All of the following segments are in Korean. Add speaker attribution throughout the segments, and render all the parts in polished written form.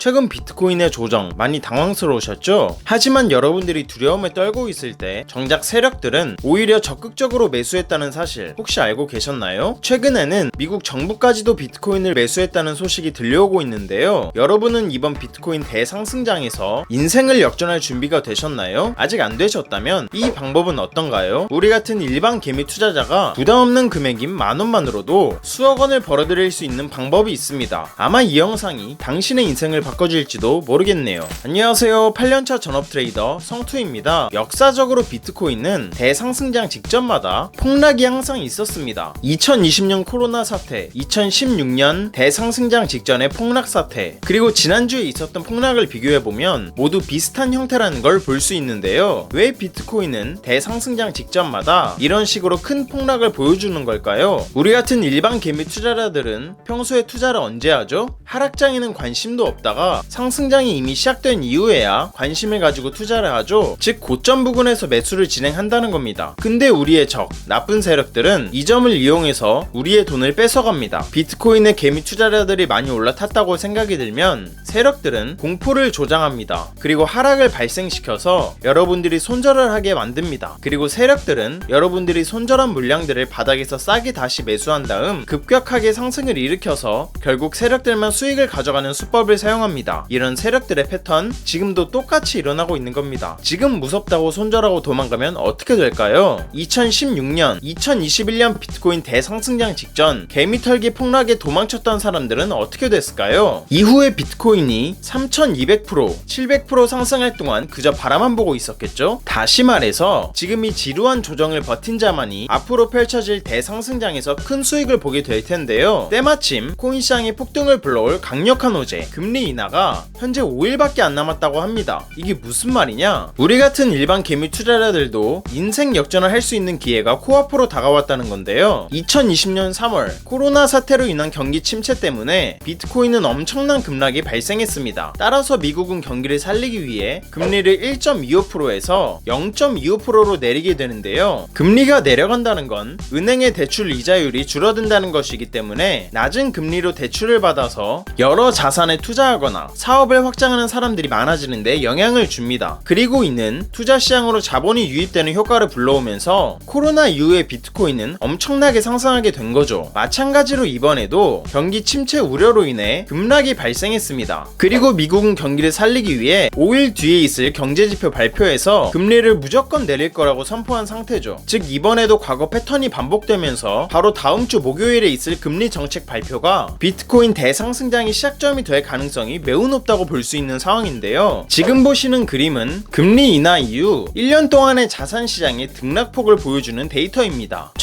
Speaker 1: 최근 비트코인의 조정 많이 당황스러우셨죠? 하지만 여러분들이 두려움에 떨고 있을 때 정작 세력들은 오히려 적극적으로 매수했다는 사실 혹시 알고 계셨나요? 최근에는 미국 정부까지도 비트코인을 매수했다는 소식이 들려오고 있는데요. 여러분은 이번 비트코인 대상승장에서 인생을 역전할 준비가 되셨나요? 아직 안 되셨다면 이 방법은 어떤가요? 우리 같은 일반 개미 투자자가 부담없는 금액인 10,000원만으로도 수억 원을 벌어들일 수 있는 방법이 있습니다. 아마 이 영상이 당신의 인생을 바꿔줄지도 모르겠네요. 안녕하세요. 8년차 전업 트레이더 성투입니다. 역사적으로 비트코인은 대상승장 직전마다 폭락이 항상 있었습니다. 2020년 코로나 사태, 2016년 대상승장 직전의 폭락 사태, 그리고 지난주에 있었던 폭락을 비교해보면 모두 비슷한 형태라는 걸 볼 수 있는데요. 왜 비트코인은 대상승장 직전마다 이런 식으로 큰 폭락을 보여주는 걸까요? 우리 같은 일반 개미 투자자들은 평소에 투자를 언제 하죠? 하락장에는 관심도 없다가 상승장이 이미 시작된 이후에야 관심을 가지고 투자를 하죠. 즉 고점 부근에서 매수를 진행한다는 겁니다. 근데 우리의 적, 나쁜 세력들은 이 점을 이용해서 우리의 돈을 뺏어갑니다. 비트코인의 개미 투자자들이 많이 올라탔다고 생각이 들면 세력들은 공포를 조장합니다. 그리고 하락을 발생시켜서 여러분들이 손절을 하게 만듭니다. 그리고 세력들은 여러분들이 손절한 물량들을 바닥에서 싸게 다시 매수한 다음 급격하게 상승을 일으켜서 결국 세력들만 수익을 가져가는 수법을 사용합니다. 이런 세력들의 패턴 지금도 똑같이 일어나고 있는 겁니다. 지금 무섭다고 손절하고 도망가면 어떻게 될까요? 2016년, 2021년 비트코인 대상승장 직전 개미털기 폭락에 도망쳤던 사람들은 어떻게 됐을까요? 이후에 비트코인이 3200%, 700% 상승할 동안 그저 바라만 보고 있었겠죠? 다시 말해서 지금 이 지루한 조정을 버틴 자만이 앞으로 펼쳐질 대상승장에서 큰 수익을 보게 될 텐데요. 때마침 코인 시장의 폭등을 불러올 강력한 호재, 금리 인하가 현재 5일밖에 안 남았다고 합니다. 이게 무슨 말이냐? 우리 같은 일반 개미 투자자들도 인생 역전을 할 수 있는 기회가 코앞으로 다가왔다는 건데요. 2020년 3월 코로나 사태로 인한 경기 침체 때문에 비트코인은 엄청난 급락이 발생했습니다. 따라서 미국은 경기를 살리기 위해 금리를 1.25%에서 0.25%로 내리게 되는데요. 금리가 내려간다는 건 은행의 대출 이자율이 줄어든다는 것이기 때문에 낮은 금리로 대출을 받아서 여러 자산에 투자하거나 사업을 확장하는 사람들이 많아지는데 영향을 줍니다. 그리고 이는 투자 시장으로 자본이 유입되는 효과를 불러오면서 코로나 이후에 비트코인은 엄청나게 상승하게 된 거죠. 마찬가지로 이번에도 경기 침체 우려로 인해 급락이 발생했습니다. 그리고 미국은 경기를 살리기 위해 5일 뒤에 있을 경제지표 발표에서 금리를 무조건 내릴 거라고 선포한 상태죠. 즉 이번에도 과거 패턴이 반복되면서 바로 다음 주 목요일에 있을 금리 정책 발표가 비트코인 대상승장의 시작점이 될 가능성이 매우 높다고 볼 수 있는 상황인데요. 지금 보시는 그림은 금리 인하 이후 1년 동안의 자산 시장의 등락폭을 보여주는 데이터입니다.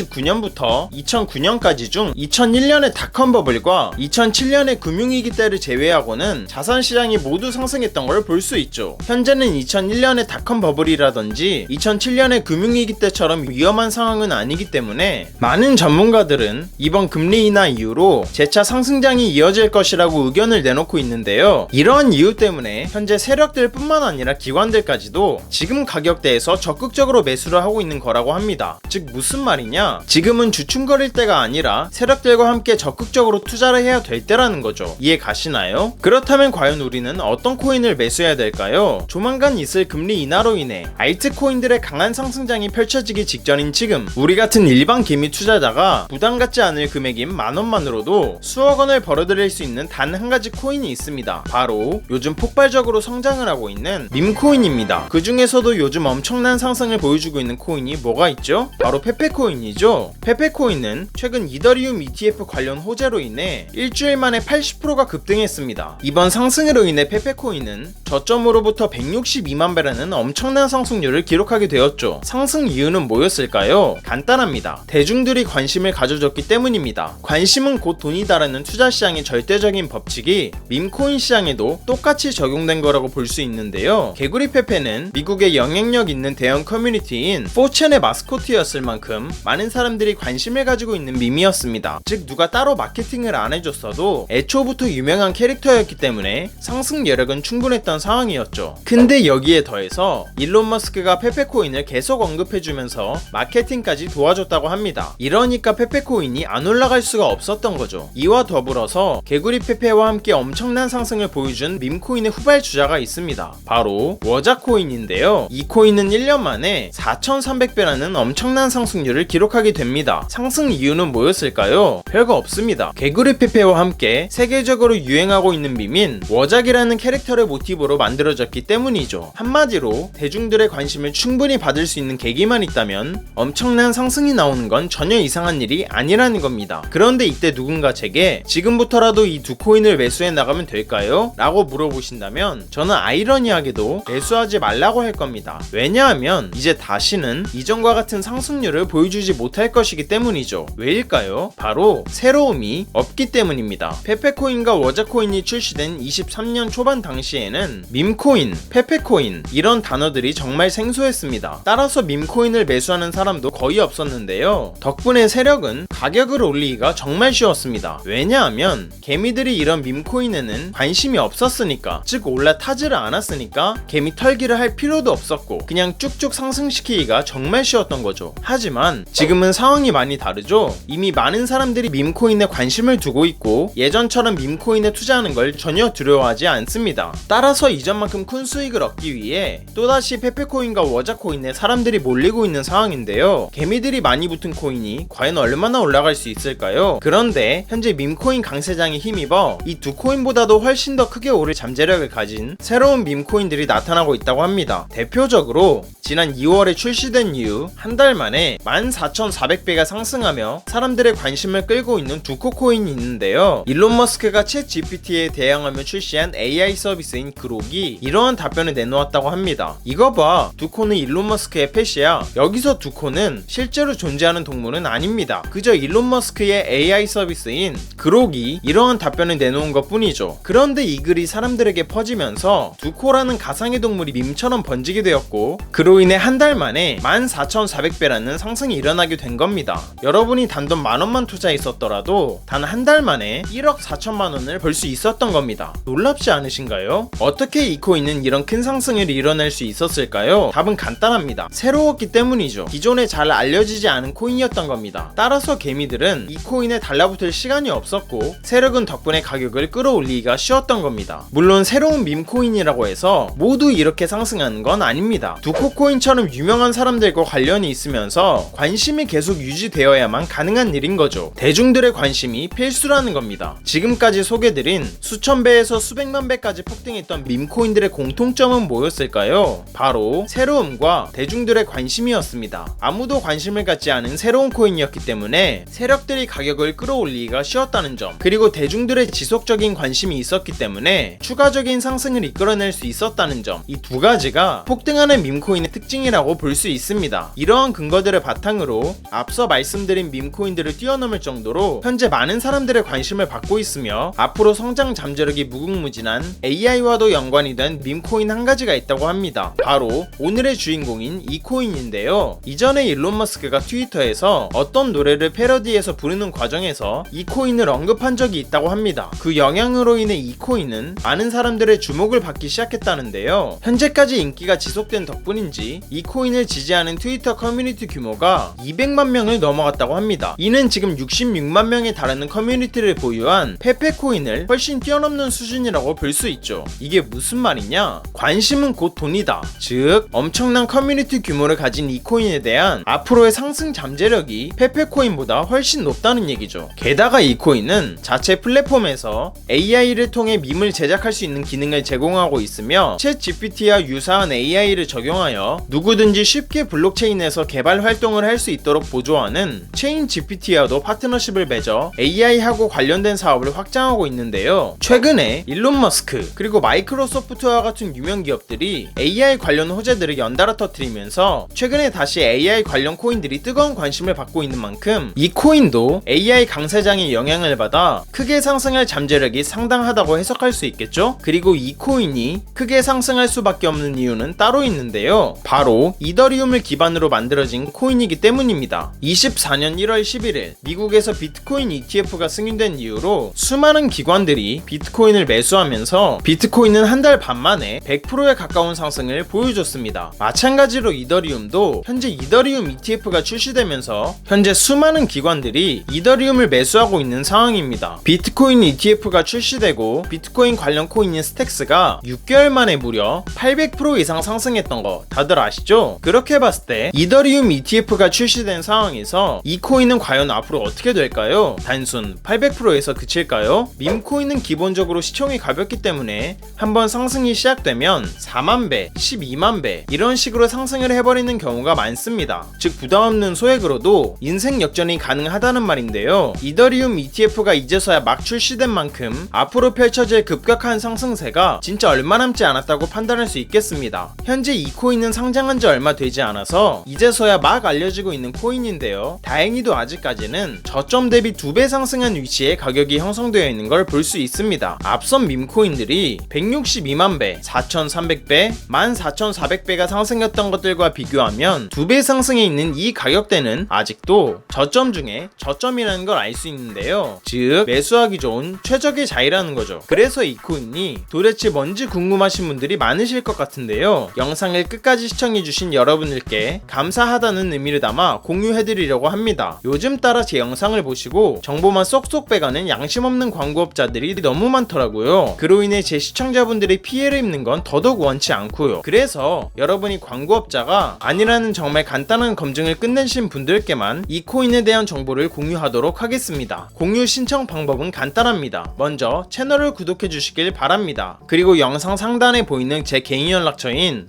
Speaker 1: 1929년부터 2009년까지 중 2001년의 닷컴 버블과 2007년의 금융위기 때를 제외하고는 자산 시장이 모두 상승했던 걸 볼 수 있죠. 현재는 2001년의 닷컴 버블이라든지 2007년의 금융위기 때처럼 위험한 상황은 아니기 때문에 많은 전문가들은 이번 금리 인하 이후로 재차 상승장이 이어질 것이라고 의견을 내놓고 있는데요. 이러한 이유 때문에 현재 세력들 뿐만 아니라 기관들까지도 지금 가격대에서 적극적으로 매수를 하고 있는 거라고 합니다. 즉 무슨 말이냐? 지금은 주춤거릴 때가 아니라 세력들과 함께 적극적으로 투자를 해야 될 때라는 거죠. 이해 가시나요? 그렇다면 과연 우리는 어떤 코인을 매수해야 될까요? 조만간 있을 금리 인하로 인해 알트코인들의 강한 상승장이 펼쳐지기 직전인 지금 우리 같은 일반 개미 투자자가 부담 갖지 않을 금액인 10,000원만으로도 수억 원을 벌어들일 수 있는 단 한 가지 코인이 있습니다. 바로 요즘 폭발적으로 성장을 하고 있는 밈코인입니다. 그 중에서도 요즘 엄청난 상승을 보여주고 있는 코인이 뭐가 있죠? 바로 페페코인이죠. 페페코인은 최근 이더리움 ETF 관련 호재로 인해 일주일 만에 80%가 급등했습니다. 이번 상승으로 인해 페페코인은 저점으로부터 162만 배라는 엄청난 상승률을 기록하게 되었죠. 상승 이유는 뭐였을까요? 간단합니다. 대중들이 관심을 가져줬기 때문입니다. 관심은 곧 돈이다라는 투자시장의 절대적인 법칙이 밈코인 시장에도 똑같이 적용된 거라고 볼 수 있는데요. 개구리 페페는 미국의 영향력 있는 대형 커뮤니티인 4chan의 마스코트였을 만큼 많은 사람들이 관심을 가지고 있는 밈이었습니다. 즉 누가 따로 마케팅을 안 해줬어도 애초부터 유명한 캐릭터였기 때문에 상승 여력은 충분했던 상황이었죠. 근데 여기에 더해서 일론 머스크가 페페코인을 계속 언급해주면서 마케팅까지 도와줬다고 합니다. 이러니까 페페코인이 안 올라갈 수가 없었던 거죠. 이와 더불어서 개구리 페페와 함께 엄청난 상승을 보여준 밈코인의 후발주자가 있습니다. 바로 워자코인인데요. 이 코인은 1년 만에 4,300배라는 엄청난 상승률을 기록하게 됩니다. 상승 이유는 뭐였을까요? 별거 없습니다. 개구리 페페와 함께 세계적으로 유행하고 있는 밈인 워작이라는 캐릭터를 모티브로 만들어졌기 때문이죠. 한마디로 대중들의 관심을 충분히 받을 수 있는 계기만 있다면 엄청난 상승이 나오는 건 전혀 이상한 일이 아니라는 겁니다. 그런데 이때 누군가 제게 지금부터라도 이 두 코인을 매수해 나가면 될까요? 라고 물어보신다면 저는 아이러니하게도 매수하지 말라고 할 겁니다. 왜냐하면 이제 다시는 이전과 같은 상승률을 보여주지 못할 것이기 때문이죠. 왜일까요? 바로 새로움이 없기 때문입니다. 페페코인과 워자코인이 출시된 23년 초반 당시에는 밈코인, 페페코인 이런 단어들이 정말 생소했습니다. 따라서 밈코인을 매수하는 사람도 거의 없었는데요. 덕분에 세력은 가격을 올리기가 정말 쉬웠습니다. 왜냐하면 개미들이 이런 밈코인에는 관심이 없었으니까, 즉 올라타지를 않았으니까 개미 털기를 할 필요도 없었고 그냥 쭉쭉 상승시키기가 정말 쉬웠던 거죠. 하지만 지금은 상황이 많이 다르죠. 이미 많은 사람들이 밈코인에 관심을 두고 있고 예전처럼 밈코인에 투자하는 걸 전혀 두려워하지 않습니다. 따라서 이전만큼 큰 수익을 얻기 위해 또다시 페페코인과 워자코인에 사람들이 몰리고 있는 상황인데요. 개미들이 많이 붙은 코인이 과연 얼마나 올라갈 수 있을까요? 그런데 현재 밈코인 강세장에 힘입어 이 두 코인보다도 훨씬 더 크게 오를 잠재력을 가진 새로운 밈코인들이 나타나고 있다고 합니다. 대표적으로 지난 2월에 출시된 이후 한 달 만에 14,400배가 상승하며 사람들의 관심을 끌고 있는 두코 코인이 있는데요. 일론 머스크가 챗 GPT에 대항하며 출시한 AI 서비스인 그록이 이러한 답변을 내놓았다고 합니다. 이거 봐, 두코는 일론 머스크의 펫이야. 여기서 두코는 실제로 존재하는 동물은 아닙니다. 그저 일론 머스크의 AI 서비스인 그록이 이러한 답변을 내놓은 것 뿐이죠. 그런데 이 글이 사람들에게 퍼지면서 두코라는 가상의 동물이 밈처럼 번지게 되었고 그로 인해 한 달 만에 14,400배라는 상승이 일어나게 된 겁니다. 여러분이 단돈 10,000원만 투자했었더라도 단 한 달 만에 1억 4천만 원을 벌 수 있었던 겁니다. 놀랍지 않으신가요? 어떻게 이 코인은 이런 큰 상승을 일어날 수 있었을까요? 답은 간단합니다. 새로웠기 때문이죠. 기존에 잘 알려지지 않은 코인이었던 겁니다. 따라서 개미들은 이 코인에 달라붙을 시간이 없었고 세력은 덕분에 가격을 끌어올리기가 쉬웠던 겁니다. 물론 새로운 밈코인이라고 해서 모두 이렇게 상승하는 건 아닙니다. 두코코인처럼 유명한 사람들과 관련이 있으면서 관심이 계속 유지되어야만 가능한 일인 거죠. 대중들의 관심이 필수라는 겁니다. 지금까지 소개드린 수천 배에서 수백만 배까지 폭등했던 밈코인들의 공통점은 뭐였을까요? 바로 새로움과 대중들의 관심이었습니다. 아무도 관심을 갖지 않은 새로운 코인이었기 때문에 세력들이 가격을 끌어올리기가 쉬웠다는 점, 그리고 대중들의 지속적인 관심이 있었기 때문에 추가적인 상승을 이끌어낼 수 있었다는 점, 이 두 가지가 폭등하는 밈코인의 특징이라고 볼 수 있습니다. 이러한 근거들을 바탕으로 앞서 말씀드린 밈코인들을 뛰어넘을 정도로 현재 많은 사람들의 관심을 받고 있으며 앞으로 성장 잠재력이 무궁무진한 AI와도 연관이 된 밈코인 한 가지가 있다고 합니다. 바로 오늘의 주인공인 이 코인인데요. 이전에 일론 머스크가 트위터에서 어떤 노래를 패러디해서 부르는 과정에서 이 코인을 언급한 적이 있다고 합니다. 그 영향으로 인해 이 코인은 많은 사람들의 주목을 받기 시작했다는데요. 현재까지 인기가 지속된 덕분인지 이 코인을 지지하는 트위터 커뮤니티 규모가 200만 명을 넘어갔다고 합니다. 이는 지금 66만 명에 달하는 커뮤니티를 보유한 페페코인을 훨씬 뛰어넘는 수준이라고 볼 수 있죠. 이게 무슨 말이냐? 관심은 곧 돈이다. 즉 엄청난 커뮤니티 규모를 가진 이 코인에 대한 앞으로의 상승 잠재력이 페페코인보다 훨씬 높다는 얘기죠. 게다가 이 코인은 자체 플랫폼에서 AI를 통해 밈을 제작할 수 있는 기능을 제공하고 있으며 챗 GPT와 유사한 AI를 적용하여 누구든지 쉽게 블록체인에서 개발 활동을 할 수 있도록 보조하는 체인 GPT와도 파트너십을 맺어 AI하고 관련된 사업을 확장하고 있는데요. 최근에 일론 머스크 그리고 마이크로소프트와 같은 유명 기업들이 AI 관련 호재들을 연달아 터뜨리면서 최근에 다시 AI 관련 코인들이 뜨거운 관심을 받고 있는 만큼 이 코인도 AI 강세장의 영향을 받아 크게 상승할 잠재력이 상당하다고 해석할 수 있겠죠? 그리고 이 코인이 크게 상승할 수밖에 없는 이유는 따로 있는데요. 바로 이더리움을 기반으로 만들어진 코인이기 때문입니다. 24년 1월 11일 미국에서 비트코인 ETF가 승인된 이후로 수많은 기관들이 비트코인을 매수하면서 비트코인은 한 달 반 만에 100%에 가까운 상승을 보여줬습니다. 마찬가지로 이더리움도 현재 이더리움 ETF가 출시되면서 현재 수많은 기관들이 이더리움을 매수하고 있는 상황입니다. 비트코인 ETF가 출시되고 비트코인 관련 코인인 스택스가 6개월 만에 무려 800% 이상 상승했던 거 다들 아시죠? 그렇게 봤을 때 이더리움 ETF가 출시된 상황에서 이 코인은 과연 앞으로 어떻게 될까요? 단순 800%에서 그칠까요? 밈코인은 기본적으로 시총이 가볍기 때문에 한번 상승이 시작되면 4만배, 12만배 이런 식으로 상승을 해버리는 경우가 많습니다. 즉 부담없는 소액으로도 인생 역전이 가능하다는 말인데요. 이더리움 ETF가 이제서야 막 출시된 만큼 앞으로 펼쳐질 급격한 상승세가 진짜 얼마 남지 않았다고 판단할 수 있겠습니다. 현재 이 코인은 상장한 지 얼마 되지 않아서 이제서야 막 알려지고 있는 코인인데요. 다행히도 아직까지는 저점 대비 2배 상승한 위치에 가격이 형성되어 있는 걸 볼 수 있습니다. 앞선 밈코인들이 162만배, 4300배, 14400배가 상승했던 것들과 비교하면 2배 상승해 있는 이 가격대는 아직도 저점 중에 저점이라는 걸 알 수 있는데요. 즉 매수하기 좋은 최적의 자리라는 거죠. 그래서 이 코인이 도대체 뭔지 궁금하신 분들이 많으실 것 같은데요. 영상을 끝까지 시청해주신 여러분들께 감사하다는 의미를 담아 공유해드리려고 합니다. 요즘 따라 제 영상을 보시고 정보만 쏙쏙 빼가는 양심 없는 광고업자들이 너무 많더라고요. 그로 인해 제 시청자분들이 피해를 입는 건 더더욱 원치 않고요. 그래서 여러분이 광고업자가 아니라는 정말 간단한 검증을 끝내신 분들께만 이 코인에 대한 정보를 공유하도록 하겠습니다. 공유 신청 방법은 간단합니다. 먼저 채널을 구독해 주시길 바랍니다. 그리고 영상 상단에 보이는 제 개인 연락처인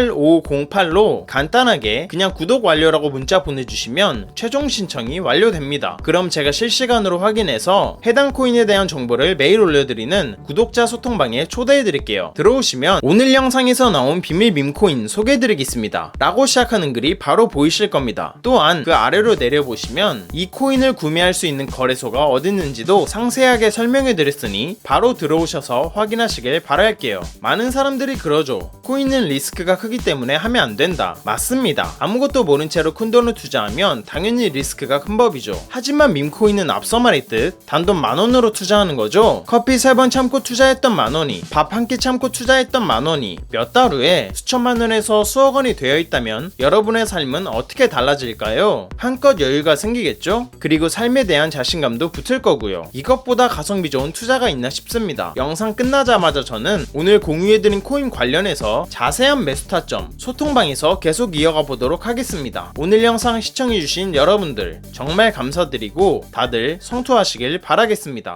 Speaker 1: 010-8459-8508로 간단하게 그냥 구독 완료라고 문자 보내주시면 최종 신청이 완료됩니다. 그럼 제가 실시간으로 확인해서 해당 코인에 대한 정보를 매일 올려드리는 구독자 소통방에 초대해드릴게요. 들어오시면 오늘 영상에서 나온 비밀 밈코인 소개해드리겠습니다 라고 시작하는 글이 바로 보이실 겁니다. 또한 그 아래로 내려보시면 이 코인을 구매할 수 있는 거래소가 어딨는지도 상세하게 설명해드렸으니 바로 들어오셔서 확인하시길 바랄게요. 많은 사람들이 그러죠. 코인은 리스크가 크기 때문에 하면 안 된다. 맞습니다. 아무것도 모른 채로 큰 돈을 투자하면 당연히 리스크가 큰 법이죠. 하지만 밈코인은 앞서 말했듯 단돈 10,000원으로 투자하는 거죠. 커피 3번 참고 투자했던 10,000원이 밥 한 끼 참고 투자했던 10,000원이 몇 달 후에 수천만 원에서 수억 원이 되어 있다면 여러분의 삶은 어떻게 달라질까요? 한껏 여유가 생기겠죠? 그리고 삶에 대한 자신감도 붙을 거고요. 이것보다 가성비 좋은 투자가 있나 싶습니다. 영상 끝나자마자 저는 오늘 공유해드린 코인 관련해서 자세한 매수 타점 소통방에서 계속 이어가 보도록 하겠습니다. 오늘 영상 시청해주신 여러분들 정말 감사드리고 다들 성투하시길 바라겠습니다.